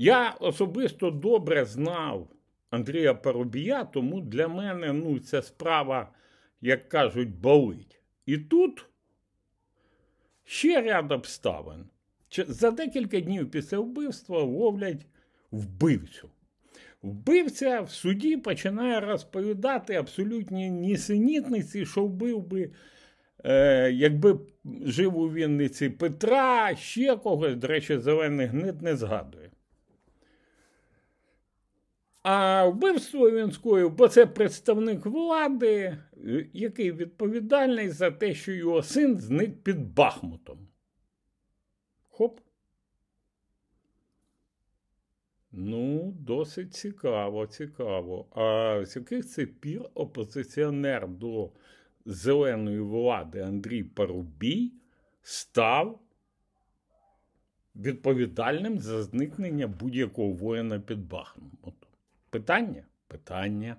Я особисто добре знав Андрія Парубія, тому для мене ця справа, як кажуть, болить. І тут ще ряд обставин. За декілька днів після вбивства ловлять вбивцю. Вбивця в суді починає розповідати абсолютні нісенітниці, що вбив би, якби жив у Вінниці, Петра, ще когось, до речі, зелений гнид не згадує. А вбивство він скоїв, бо це представник влади, який відповідальний за те, що його син зник під Бахмутом. Хоп. Досить цікаво. А з яких це пір опозиціонер до зеленої влади Андрій Парубій став відповідальним за зникнення будь-якого воїна під Бахмутом? Питання? Питання.